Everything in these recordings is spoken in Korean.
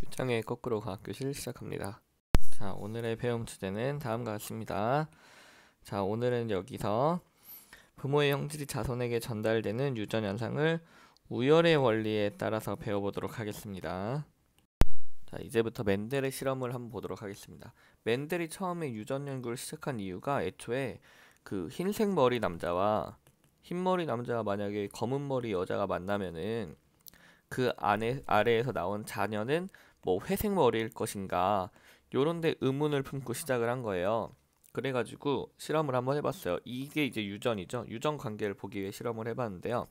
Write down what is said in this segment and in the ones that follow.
교장의 거꾸로 과학교실 시작합니다. 자, 오늘의 배움 주제는 다음과 같습니다. 자, 오늘은 여기서 부모의 형질이 자손에게 전달되는 유전 현상을 우열의 원리에 따라서 배워보도록 하겠습니다. 자, 이제부터 멘델의 실험을 한번 보도록 하겠습니다. 멘델이 처음에 유전 연구를 시작한 이유가 애초에 그 흰색 머리 남자와 흰 머리 남자가 만약에 검은 머리 여자가 만나면은 그 아래에서 나온 자녀는 뭐 회색 머리일 것인가 요런데 의문을 품고 시작을 한 거예요. 그래가지고 실험을 한번 해봤어요. 이게 이제 유전이죠. 유전 관계를 보기 위해 실험을 해봤는데요.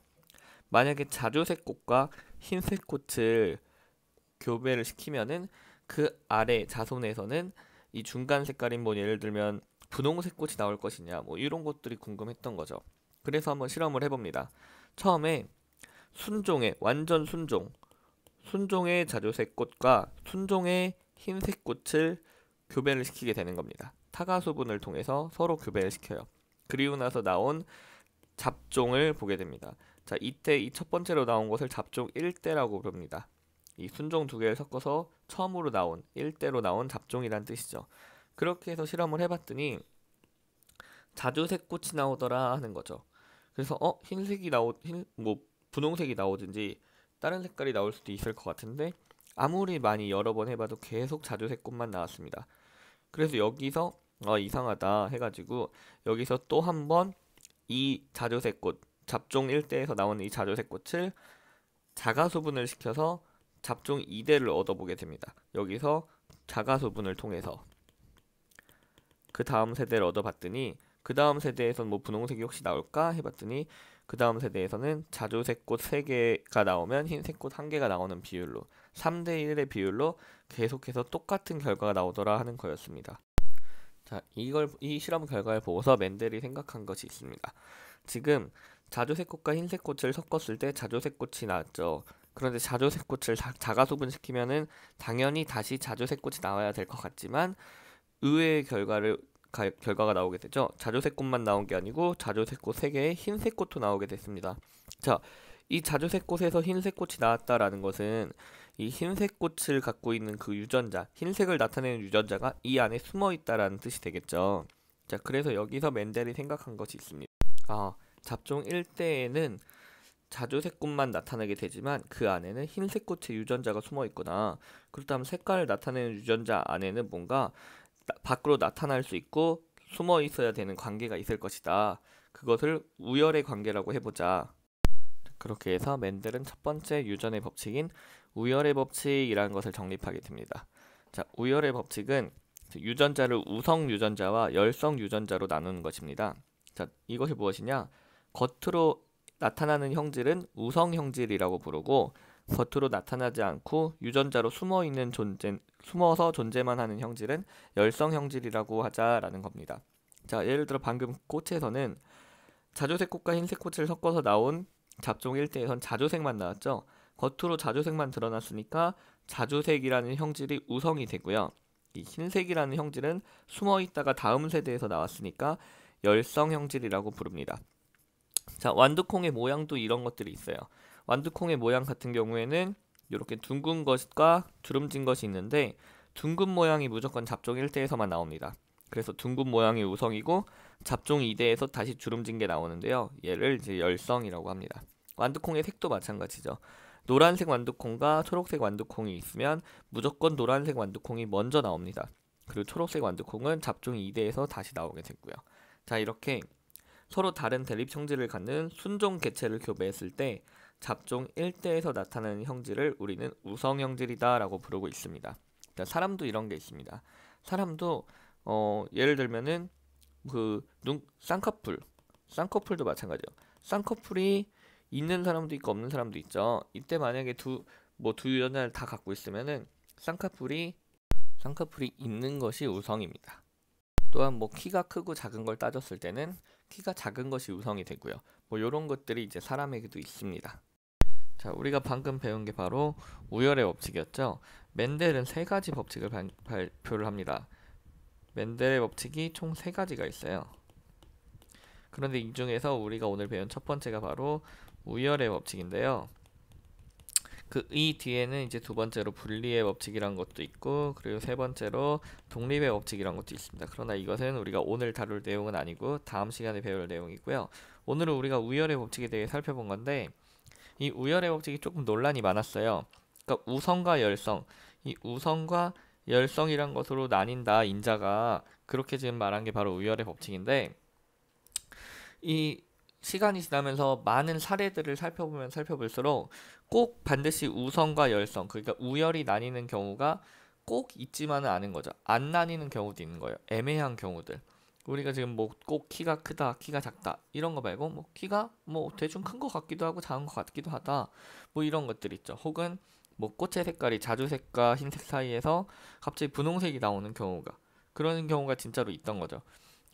만약에 자주색 꽃과 흰색 꽃을 교배를 시키면은 그 아래 자손에서는 이 중간 색깔인 뭐 예를 들면 분홍색 꽃이 나올 것이냐 뭐 이런 것들이 궁금했던 거죠. 그래서 한번 실험을 해봅니다. 처음에 순종의 완전 순종의 자주색 꽃과 순종의 흰색 꽃을 교배를 시키게 되는 겁니다. 타가소분을 통해서 서로 교배를 시켜요. 그리고 나서 나온 잡종을 보게 됩니다. 자, 이때 이 첫 번째로 나온 것을 잡종 1대라고 부릅니다. 이 순종 두 개를 섞어서 처음으로 나온 1대로 나온 잡종이란 뜻이죠. 그렇게 해서 실험을 해봤더니 자주색 꽃이 나오더라 하는 거죠. 그래서 흰색이 뭐 분홍색이 나오든지 다른 색깔이 나올 수도 있을 것 같은데 아무리 많이 여러 번 해봐도 계속 자주색 꽃만 나왔습니다. 그래서 여기서 이상하다 해가지고 여기서 또 한 번 이 자주색 꽃 잡종 1대에서 나오는 이 자주색 꽃을 자가소분을 시켜서 잡종 2대를 얻어보게 됩니다. 여기서 자가소분을 통해서 그 다음 세대를 얻어봤더니 그 다음 세대에선 뭐 분홍색이 혹시 나올까 해봤더니 그 다음 세대에서는 자주색 꽃 3개가 나오면 흰색 꽃 1개가 나오는 비율로 3대1의 비율로 계속해서 똑같은 결과가 나오더라 하는 거였습니다. 자, 이 실험 결과를 보고서 멘델이 생각한 것이 있습니다. 지금 자주색 꽃과 흰색 꽃을 섞었을 때 자주색 꽃이 나왔죠. 그런데 자주색 꽃을 자가소분시키면은 당연히 다시 자주색 꽃이 나와야 될 것 같지만 의외의 결과가 나오게 되죠. 자주색 꽃만 나온 게 아니고 자주색 꽃 3개에 흰색 꽃도 나오게 됐습니다. 자, 이 자주색 꽃에서 흰색 꽃이 나왔다라는 것은 이 흰색 꽃을 갖고 있는 그 유전자, 흰색을 나타내는 유전자가 이 안에 숨어 있다라는 뜻이 되겠죠. 자, 그래서 여기서 멘델이 생각한 것이 있습니다. 잡종 1대에는 자주색 꽃만 나타나게 되지만 그 안에는 흰색 꽃의 유전자가 숨어 있구나. 그렇다면 색깔을 나타내는 유전자 안에는 뭔가 밖으로 나타날 수 있고 숨어 있어야 되는 관계가 있을 것이다. 그것을 우열의 관계라고 해보자. 그렇게 해서 멘델은 첫 번째 유전의 법칙인 우열의 법칙이라는 것을 정립하게 됩니다. 자, 우열의 법칙은 유전자를 우성 유전자와 열성 유전자로 나누는 것입니다. 자, 이것이 무엇이냐? 겉으로 나타나는 형질은 우성 형질이라고 부르고 겉으로 나타나지 않고 유전자로 숨어서 존재만 하는 형질은 열성 형질이라고 하자라는 겁니다. 자, 예를 들어 방금 꽃에서는 자주색 꽃과 흰색 꽃을 섞어서 나온 잡종 1대에선 자주색만 나왔죠. 겉으로 자주색만 드러났으니까 자주색이라는 형질이 우성이 되고요. 이 흰색이라는 형질은 숨어 있다가 다음 세대에서 나왔으니까 열성 형질이라고 부릅니다. 자, 완두콩의 모양도 이런 것들이 있어요. 완두콩의 모양 같은 경우에는 이렇게 둥근 것과 주름진 것이 있는데 둥근 모양이 무조건 잡종 1대에서만 나옵니다. 그래서 둥근 모양이 우성이고 잡종 2대에서 다시 주름진 게 나오는데요. 얘를 이제 열성이라고 합니다. 완두콩의 색도 마찬가지죠. 노란색 완두콩과 초록색 완두콩이 있으면 무조건 노란색 완두콩이 먼저 나옵니다. 그리고 초록색 완두콩은 잡종 2대에서 다시 나오게 되고요. 자, 이렇게 서로 다른 대립 형질을 갖는 순종 개체를 교배했을 때 잡종 1대에서 나타나는 형질을 우리는 우성 형질이다 라고 부르고 있습니다. 자, 사람도 이런 게 있습니다. 사람도 예를 들면은 쌍꺼풀도 마찬가지죠. 쌍꺼풀이 있는 사람도 있고 없는 사람도 있죠. 이때 만약에 두 유전자를 다 갖고 있으면은 쌍꺼풀이 있는 것이 우성입니다. 또한 키가 크고 작은 걸 따졌을 때는 키가 작은 것이 우성이 되고요. 요런 것들이 이제 사람에게도 있습니다. 자, 우리가 방금 배운 게 바로 우열의 법칙이었죠. 멘델은 3가지 법칙을 발표를 합니다. 멘델의 법칙이 총 3가지가 있어요. 그런데 이 중에서 우리가 오늘 배운 첫 번째가 바로 우열의 법칙인데요. 이 뒤에는 이제 두 번째로 분리의 법칙이란 것도 있고, 그리고 세 번째로 독립의 법칙이란 것도 있습니다. 그러나 이것은 우리가 오늘 다룰 내용은 아니고 다음 시간에 배울 내용이고요. 오늘은 우리가 우열의 법칙에 대해 살펴본 건데, 이 우열의 법칙이 조금 논란이 많았어요. 그러니까 우성과 열성, 이 우성과 열성이란 것으로 나뉜다, 인자가. 그렇게 지금 말한 게 바로 우열의 법칙인데, 이 시간이 지나면서 많은 사례들을 살펴보면 살펴볼수록 꼭 반드시 우성과 열성, 그러니까 우열이 나뉘는 경우가 꼭 있지만은 않은 거죠. 안 나뉘는 경우도 있는 거예요. 애매한 경우들. 우리가 지금 뭐 꼭 키가 크다, 키가 작다 이런 거 말고 뭐 키가 뭐 대충 큰 거 같기도 하고 작은 거 같기도 하다, 뭐 이런 것들 있죠. 혹은 뭐 꽃의 색깔이 자주색과 흰색 사이에서 갑자기 분홍색이 나오는 경우가, 그런 경우가 진짜로 있던 거죠.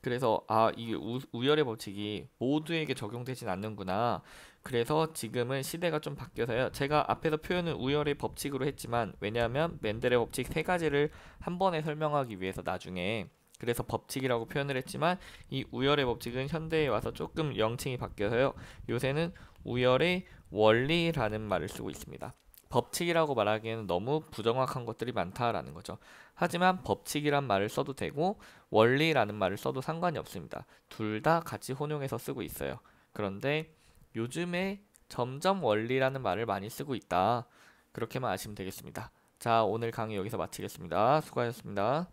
그래서 이게 우열의 법칙이 모두에게 적용되진 않는구나. 그래서 지금은 시대가 좀 바뀌어서요. 제가 앞에서 표현은 우열의 법칙으로 했지만, 왜냐하면 맨델의 법칙 세 가지를 한 번에 설명하기 위해서 나중에 그래서 법칙이라고 표현을 했지만, 이 우열의 법칙은 현대에 와서 조금 명칭이 바뀌어서요. 요새는 우열의 원리라는 말을 쓰고 있습니다. 법칙이라고 말하기에는 너무 부정확한 것들이 많다라는 거죠. 하지만 법칙이란 말을 써도 되고 원리라는 말을 써도 상관이 없습니다. 둘 다 같이 혼용해서 쓰고 있어요. 그런데 요즘에 점점 원리라는 말을 많이 쓰고 있다. 그렇게만 아시면 되겠습니다. 자, 오늘 강의 여기서 마치겠습니다. 수고하셨습니다.